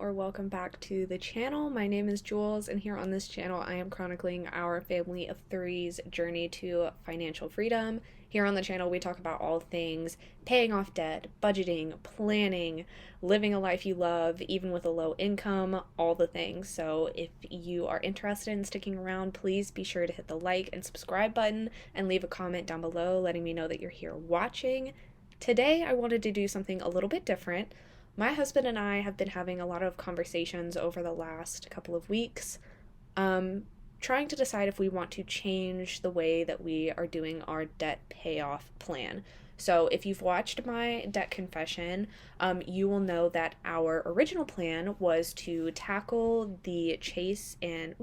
or welcome back to the channel. My name is Jules, and here on this channel I am chronicling our family of three's journey to financial freedom. Here on the channel we talk about all things paying off debt, budgeting, planning, living a life you love, even with a low income, all the things. So if you are interested in sticking around, please be sure to hit the like and subscribe button and leave a comment down below letting me know that you're here watching. Today I wanted to do something a little bit different. My husband and I have been having a lot of conversations over the last couple of weeks, trying to decide if we want to change the way that we are doing our debt payoff plan. So if you've watched my debt confession, you will know that our original plan was to tackle the Chase and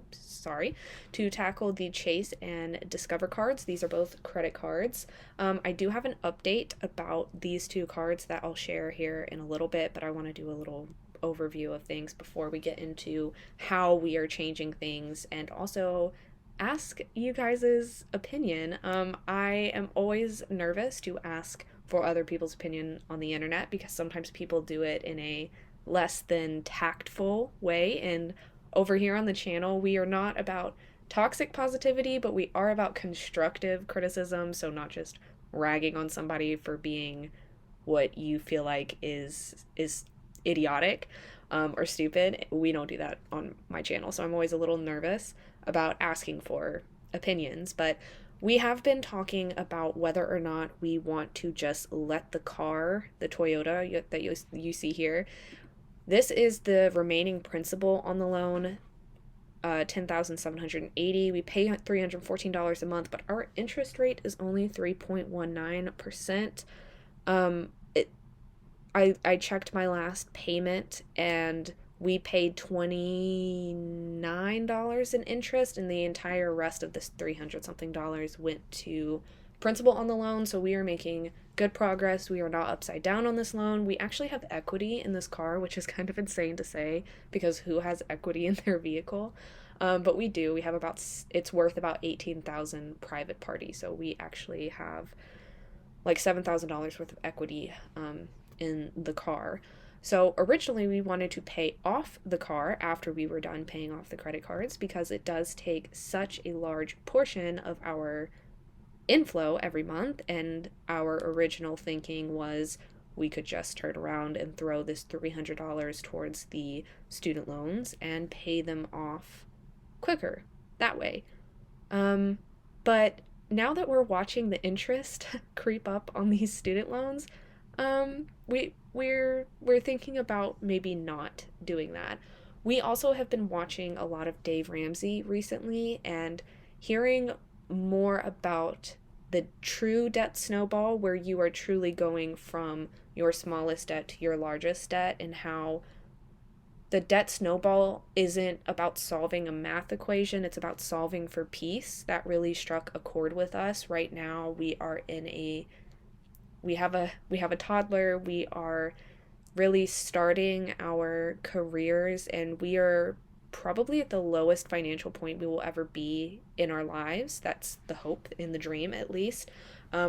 Discover cards. These are both credit cards. I do have an update about these two cards that I'll share here in a little bit, but I want to do a little overview of things before we get into how we are changing things and also ask you guys' opinion. I am always nervous to ask for other people's opinion on the internet because sometimes people do it in a less than tactful way. And over here on the channel, we are not about toxic positivity, but we are about constructive criticism. So not just ragging on somebody for being what you feel like is idiotic or stupid. We don't do that on my channel. So I'm always a little nervous about asking for opinions, but we have been talking about whether or not we want to just let the car, the Toyota that you see here, this is the remaining principal on the loan, $10,780. We pay $314 a month, but our interest rate is only 3.19%. I checked my last payment and we paid $29 in interest, and the entire rest of this $300 something went to principal on the loan. So we are making good progress. We are not upside down on this loan. We actually have equity in this car, which is kind of insane to say because who has equity in their vehicle? But we do. We have it's worth about $18,000 private party. So we actually have like $7,000 worth of equity in the car. So originally we wanted to pay off the car after we were done paying off the credit cards because it does take such a large portion of our inflow every month, and our original thinking was we could just turn around and throw this $300 towards the student loans and pay them off quicker that way. But now that we're watching the interest creep up on these student loans, we're thinking about maybe not doing that. We also have been watching a lot of Dave Ramsey recently and hearing more about the true debt snowball, where you are truly going from your smallest debt to your largest debt, and how the debt snowball isn't about solving a math equation, it's about solving for peace. That really struck a chord with us. Right now we are we have a toddler. We are really starting our careers, and we are probably at the lowest financial point we will ever be in our lives. That's the hope and the dream, at least.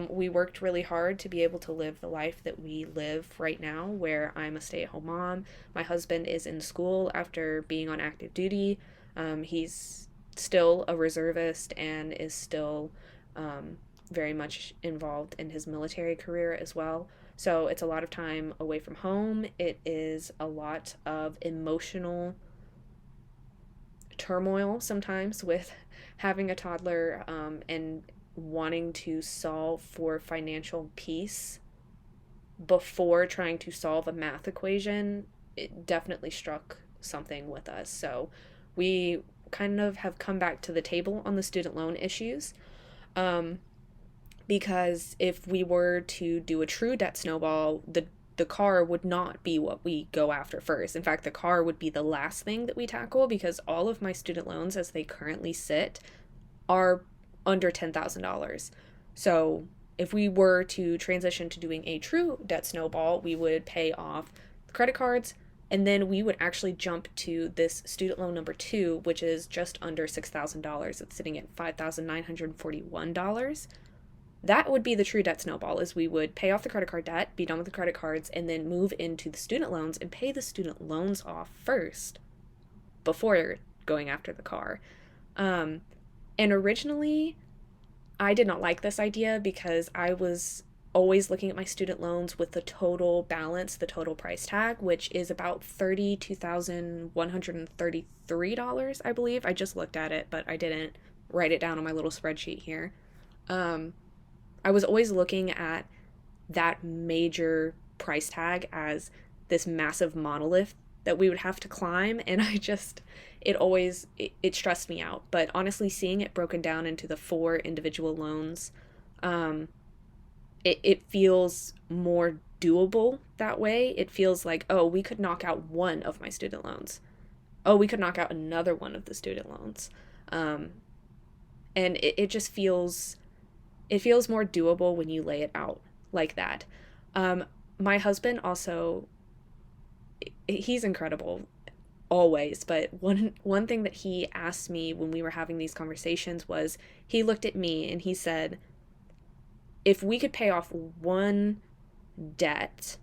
We worked really hard to be able to live the life that we live right now, where I'm a stay-at-home mom. My husband is in school after being on active duty. He's still a reservist and is still very much involved in his military career as well. So it's a lot of time away from home. It is a lot of emotional turmoil sometimes with having a toddler, and wanting to solve for financial peace before trying to solve a math equation. It definitely struck something with us. So we kind of have come back to the table on the student loan issues. Because if we were to do a true debt snowball, the car would not be what we go after first. In fact, the car would be the last thing that we tackle, because all of my student loans as they currently sit are under $10,000. So if we were to transition to doing a true debt snowball, we would pay off the credit cards, and then we would actually jump to this student loan number 2, which is just under $6,000. It's sitting at $5,941. that would be the true debt snowball, is we would pay off the credit card debt, be done with the credit cards, and then move into the student loans and pay the student loans off first before going after the car. And originally, I did not like this idea because I was always looking at my student loans with the total balance, the total price tag, which is about $32,133, I believe. I just looked at it, but I didn't write it down on my little spreadsheet here. I was always looking at that major price tag as this massive monolith that we would have to climb, and it stressed me out. But honestly, seeing it broken down into the 4 individual loans, it feels more doable that way. It feels like, oh, we could knock out one of my student loans. Oh, we could knock out another one of the student loans. And it just feels, it feels more doable when you lay it out like that. My husband also, he's incredible always, but one thing that he asked me when we were having these conversations was, he looked at me and he said, if we could pay off one debt,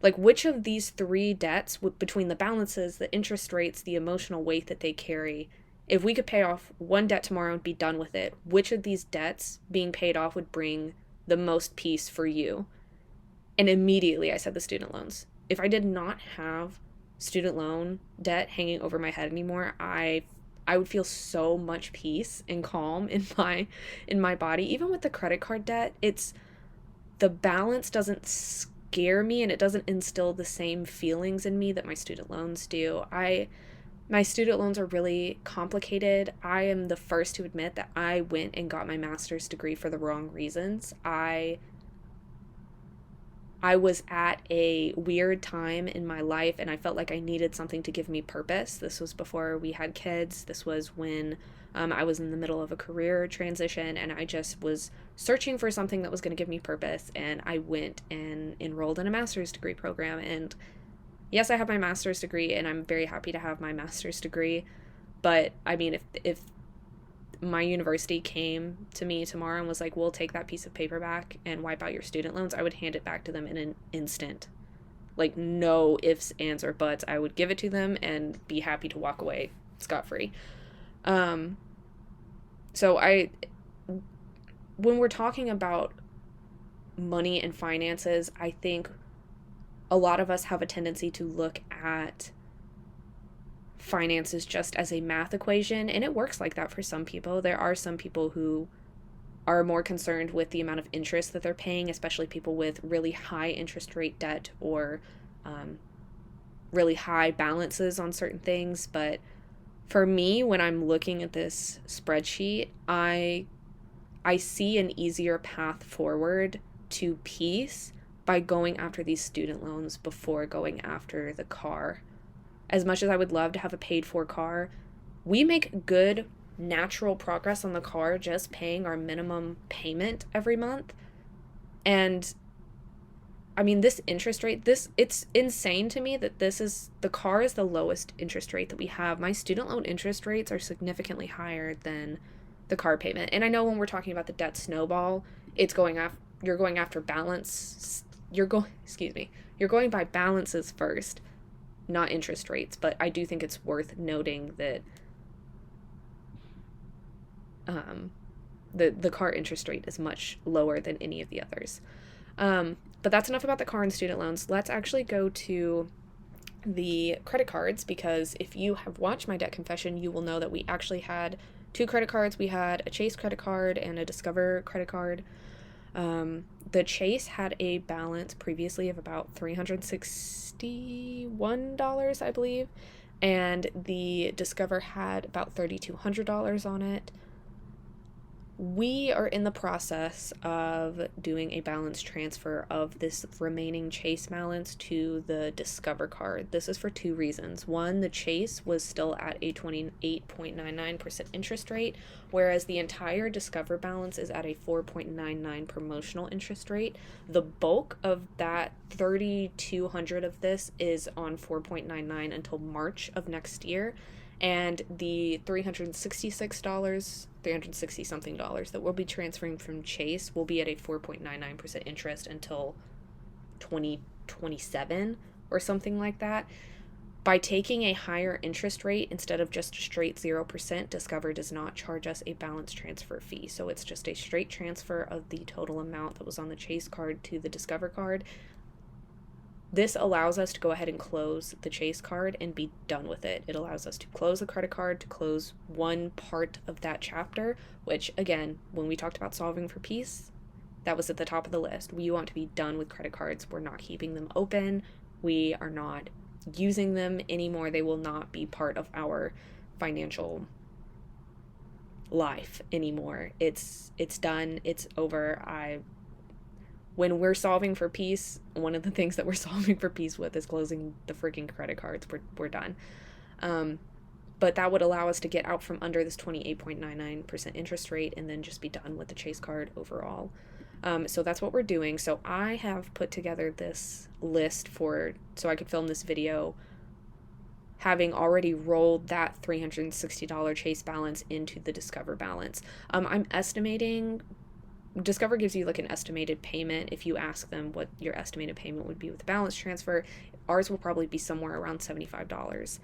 like which of these 3 debts, between the balances, the interest rates, the emotional weight that they carry, if we could pay off one debt tomorrow and be done with it, which of these debts being paid off would bring the most peace for you? And immediately I said the student loans. If I did not have student loan debt hanging over my head anymore, I would feel so much peace and calm in my body. Even with the credit card debt, the balance doesn't scare me, and it doesn't instill the same feelings in me that my student loans do. My student loans are really complicated. I am the first to admit that I went and got my master's degree for the wrong reasons. I was at a weird time in my life, and I felt like I needed something to give me purpose. This was before we had kids. This was when I was in the middle of a career transition, and I just was searching for something that was going to give me purpose, and I went and enrolled in a master's degree program. And yes, I have my master's degree, and I'm very happy to have my master's degree. But I mean, if my university came to me tomorrow and was like, we'll take that piece of paper back and wipe out your student loans, I would hand it back to them in an instant. Like, no ifs, ands, or buts. I would give it to them and be happy to walk away scot-free. So when we're talking about money and finances, I think a lot of us have a tendency to look at finances just as a math equation, and it works like that for some people. There are some people who are more concerned with the amount of interest that they're paying, especially people with really high interest rate debt or really high balances on certain things. But for me, when I'm looking at this spreadsheet, I see an easier path forward to peace by going after these student loans before going after the car. As much as I would love to have a paid for car, we make good natural progress on the car just paying our minimum payment every month. And I mean, this interest rate, it's insane to me that the car is the lowest interest rate that we have. My student loan interest rates are significantly higher than the car payment. And I know when we're talking about the debt snowball, you're going after balance. You're going by balances first, not interest rates. But I do think it's worth noting that the car interest rate is much lower than any of the others. But that's enough about the car and student loans. Let's actually go to the credit cards, because if you have watched my debt confession, you will know that we actually had 2 credit cards. We had a Chase credit card and a Discover credit card. The Chase had a balance previously of about $361, I believe, and the Discover had about $3,200 on it. We are in the process of doing a balance transfer of this remaining Chase balance to the Discover card. This is for 2 reasons. One, the Chase was still at a 28.99% interest rate, whereas the entire Discover balance is at a 4.99 promotional interest rate. The bulk of that $3,200 of this is on 4.99 until March of next year. And the $360 something dollars that we'll be transferring from Chase will be at a 4.99% interest until 2027 or something like that. By taking a higher interest rate instead of just a straight 0%, Discover does not charge us a balance transfer fee. So it's just a straight transfer of the total amount that was on the Chase card to the Discover card. This allows us to go ahead and close the Chase card and be done with it. It allows us to close the credit card, to close one part of that chapter, which, again, when we talked about solving for peace, that was at the top of the list. We want to be done with credit cards. We're not keeping them open. We are not using them anymore. They will not be part of our financial life anymore. It's done. It's over. When we're solving for peace, one of the things that we're solving for peace with is closing the freaking credit cards. We're done. But that would allow us to get out from under this 28.99% interest rate and then just be done with the Chase card overall. So that's what we're doing. So I have put together this list so I could film this video having already rolled that $360 Chase balance into the Discover balance. I'm estimating Discover gives you like an estimated payment if you ask them what your estimated payment would be with the balance transfer. Ours will probably be somewhere around $75.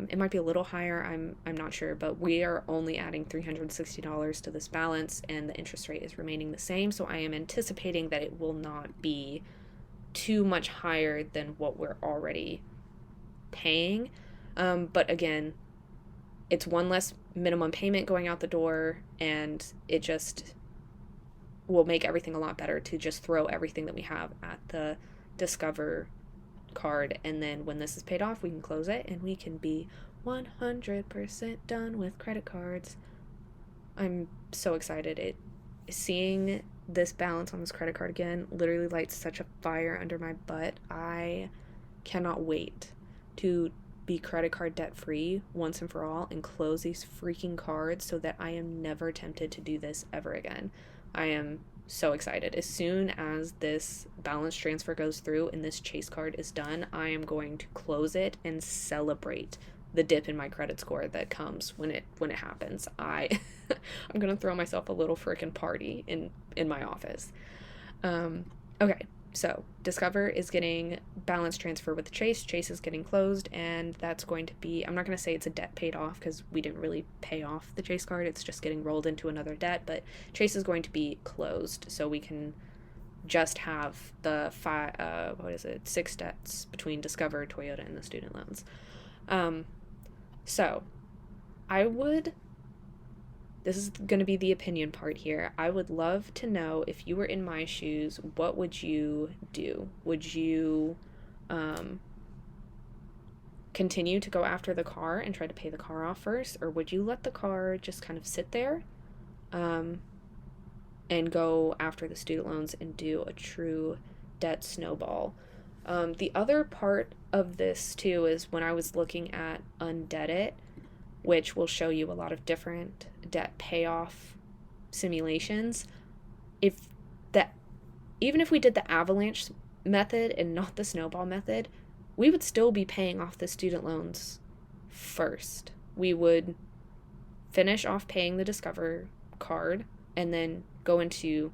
It might be a little higher, I'm not sure, but we are only adding $360 to this balance and the interest rate is remaining the same, so I am anticipating that it will not be too much higher than what we're already paying. But again, it's one less minimum payment going out the door, and it just will make everything a lot better to just throw everything that we have at the Discover card, and then when this is paid off, we can close it and we can be 100% done with credit cards. I'm so excited. Seeing this balance on this credit card again literally lights such a fire under my butt. I cannot wait to be credit card debt free once and for all and close these freaking cards so that I am never tempted to do this ever again. I am so excited. As soon as this balance transfer goes through and this Chase card is done, I am going to close it and celebrate the dip in my credit score that comes when it happens. I'm gonna throw myself a little freaking party in my office. Okay, so Discover is getting balance transfer with Chase. Chase is getting closed, and that's going to be, I'm not going to say it's a debt paid off because we didn't really pay off the Chase card. It's just getting rolled into another debt, but Chase is going to be closed, so we can just have the 6 debts between Discover, Toyota, and the student loans. So this is going to be the opinion part here. I would love to know, if you were in my shoes, what would you do? Would you continue to go after the car and try to pay the car off first? Or would you let the car just kind of sit there and go after the student loans and do a true debt snowball? The other part of this, too, is when I was looking at Undebt It, which will show you a lot of different debt payoff simulations. Even if we did the avalanche method and not the snowball method, we would still be paying off the student loans first. We would finish off paying the Discover card and then go into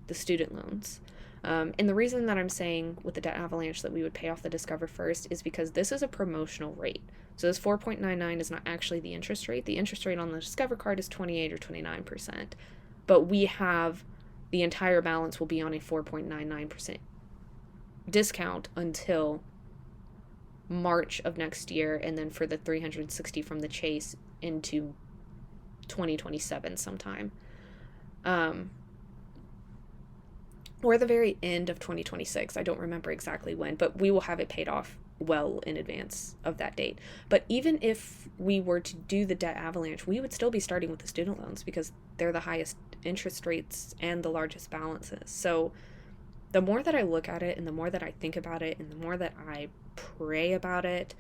the student loans. And the reason that I'm saying with the debt avalanche that we would pay off the Discover first is because this is a promotional rate. So this 4.99 is not actually the interest rate. The interest rate on the Discover card is 28 or 29%. But we have the entire balance will be on a 4.99% discount until March of next year, and then for the 360 from the Chase into 2027 sometime. Or the very end of 2026. I don't remember exactly when, but we will have it paid off well in advance of that date. But even if we were to do the debt avalanche, we would still be starting with the student loans because they're the highest interest rates and the largest balances. So the more that I look at it and the more that I think about it and the more that I pray about it,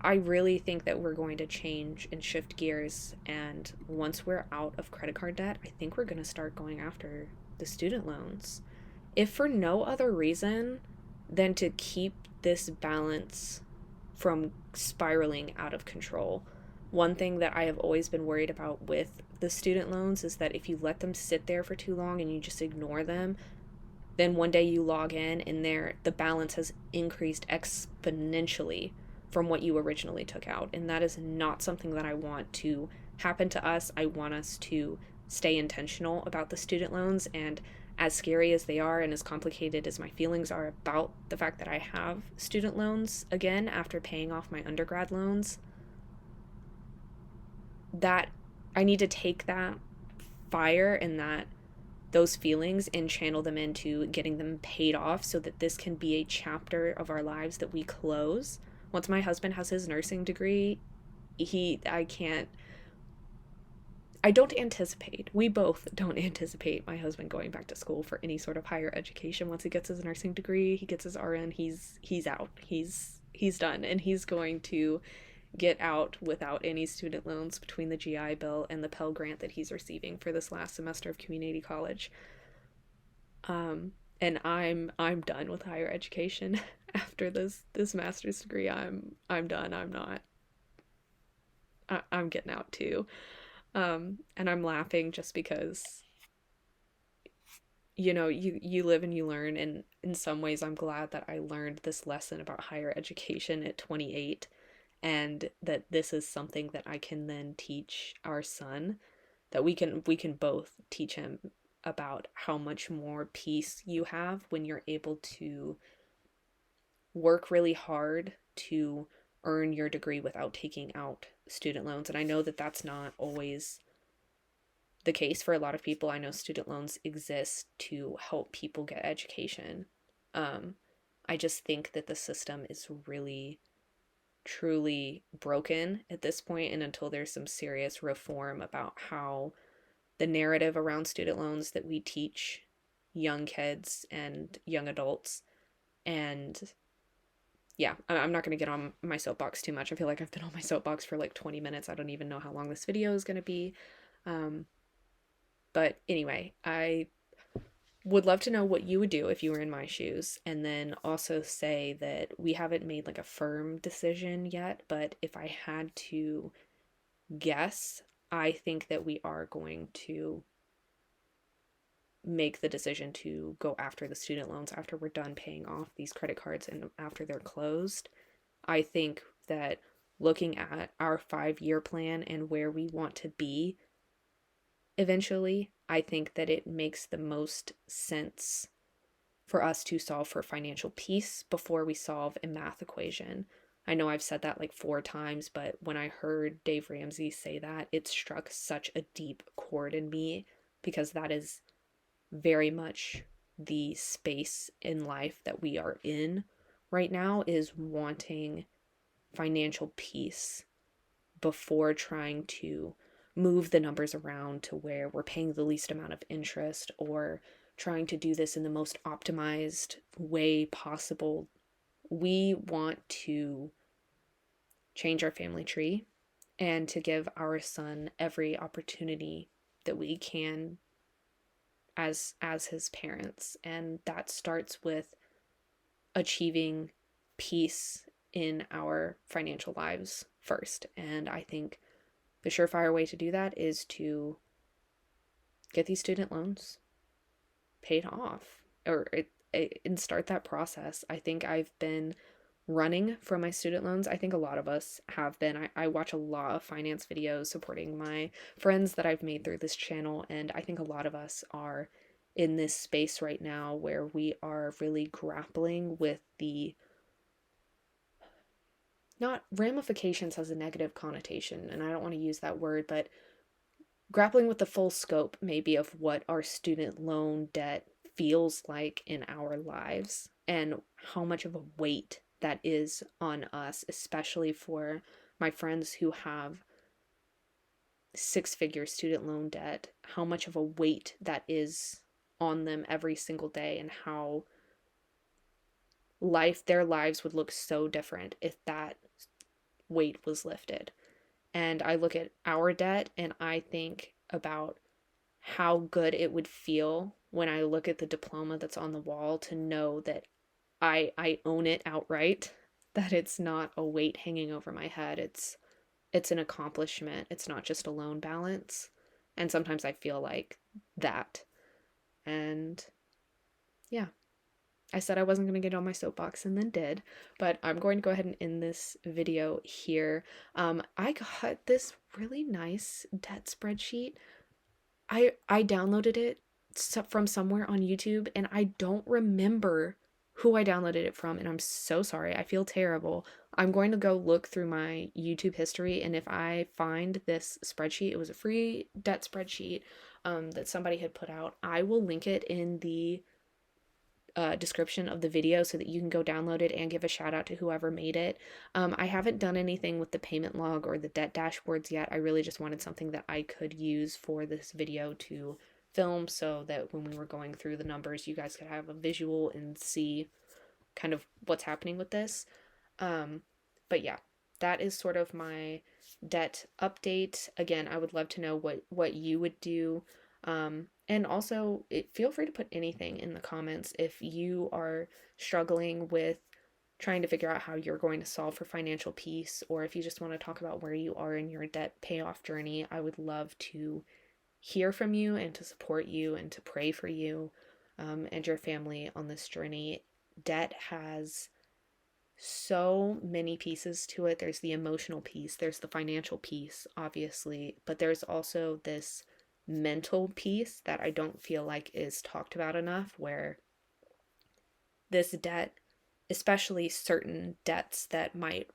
I really think that we're going to change and shift gears. And once we're out of credit card debt, I think we're going to start going after the student loans, if for no other reason than to keep this balance from spiraling out of control. One thing that I have always been worried about with the student loans is that if you let them sit there for too long and you just ignore them, then one day you log in and the balance has increased exponentially from what you originally took out. And that is not something that I want to happen to us. I want us to stay intentional about the student loans. And as scary as they are and as complicated as my feelings are about the fact that I have student loans again after paying off my undergrad loans, that I need to take that fire and those feelings and channel them into getting them paid off so that this can be a chapter of our lives that we close. Once my husband has his nursing degree, we both don't anticipate my husband going back to school for any sort of higher education. Once he gets his nursing degree, he gets his RN, he's out. He's done, and he's going to get out without any student loans between the GI Bill and the Pell Grant that he's receiving for this last semester of community college. And I'm done with higher education after this master's degree. I'm done. I'm getting out too. And I'm laughing just because, you live and you learn, and in some ways I'm glad that I learned this lesson about higher education at 28, and that this is something that I can then teach our son, that we can both teach him about how much more peace you have when you're able to work really hard to earn your degree without taking out student loans. And I know that that's not always the case for a lot of people. I know student loans exist to help people get education. I just think that the system is really, truly broken at this point, and until there's some serious reform about how the narrative around student loans that we teach young kids and young adults. And yeah, I'm not going to get on my soapbox too much. I feel like I've been on my soapbox for like 20 minutes. I don't even know how long this video is going to be. But anyway, I would love to know what you would do if you were in my shoes, and then also say that we haven't made like a firm decision yet, but if I had to guess, I think that we are going to make the decision to go after the student loans after we're done paying off these credit cards and after they're closed. I think that looking at our 5-year plan and where we want to be eventually, I think that it makes the most sense for us to solve for financial peace before we solve a math equation. I know I've said that like 4 times, but when I heard Dave Ramsey say that, it struck such a deep chord in me, because that is very much the space in life that we are in right now, is wanting financial peace before trying to move the numbers around to where we're paying the least amount of interest, or trying to do this in the most optimized way possible. We want to change our family tree and to give our son every opportunity that we can as his parents, and that starts with achieving peace in our financial lives first. And I think the surefire way to do that is to get these student loans paid off, and start that process. I think I've been running from my student loans. I think a lot of us have been. I watch a lot of finance videos supporting my friends that I've made through this channel, and I think a lot of us are in this space right now where we are really grappling with the, not ramifications has a negative connotation, and I don't want to use that word, but grappling with the full scope maybe of what our student loan debt feels like in our lives, and how much of a weight that is on us, especially for my friends who have 6-figure student loan debt, how much of a weight that is on them every single day, and how their lives would look so different if that weight was lifted. And I look at our debt and I think about how good it would feel when I look at the diploma that's on the wall to know that I own it outright, that it's not a weight hanging over my head. It's an accomplishment. It's not just a loan balance. And sometimes I feel like that. And yeah, I said I wasn't going to get on my soapbox and then did, but I'm going to go ahead and end this video here. I got this really nice debt spreadsheet. I downloaded it from somewhere on YouTube, and I don't remember who I downloaded it from, and I'm so sorry. I feel terrible. I'm going to go look through my YouTube history, and if I find this spreadsheet, it was a free debt spreadsheet that somebody had put out. I will link it in the description of the video so that you can go download it and give a shout out to whoever made it. I haven't done anything with the payment log or the debt dashboards yet. I really just wanted something that I could use for this video to film so that when we were going through the numbers, you guys could have a visual and see kind of what's happening with this. But yeah, that is sort of my debt update. Again, I would love to know what you would do. And also, feel free to put anything in the comments if you are struggling with trying to figure out how you're going to solve for financial peace, or if you just want to talk about where you are in your debt payoff journey. I would love to hear from you and to support you and to pray for you and your family on this journey. Debt has so many pieces to it. There's the emotional piece, there's the financial piece, obviously, but there's also this mental piece that I don't feel like is talked about enough, where this debt, especially certain debts that might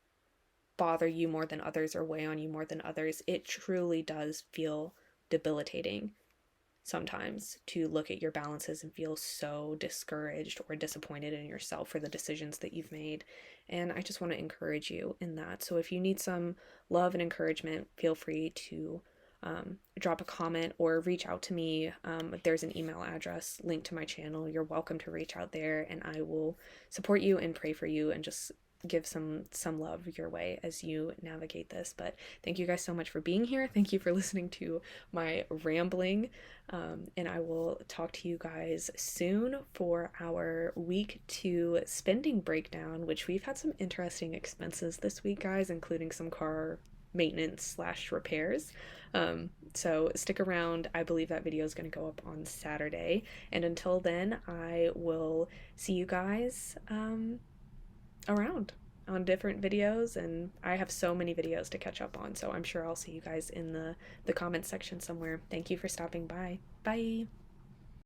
bother you more than others or weigh on you more than others, it truly does feel debilitating sometimes to look at your balances and feel so discouraged or disappointed in yourself for the decisions that you've made. And I just want to encourage you in that. So if you need some love and encouragement, feel free to drop a comment or reach out to me. There's an email address linked to my channel. You're welcome to reach out there, and I will support you and pray for you and just give some love your way as you navigate this. But thank you guys so much for being here. Thank you for listening to my rambling, and I will talk to you guys soon for our week 2 spending breakdown, which we've had some interesting expenses this week, guys, including some car maintenance slash repairs. So stick around. I believe that video is going to go up on Saturday, and until then, I will see you guys around on different videos, and I have so many videos to catch up on, so I'm sure I'll see you guys in the comments section somewhere. Thank you for stopping by. Bye.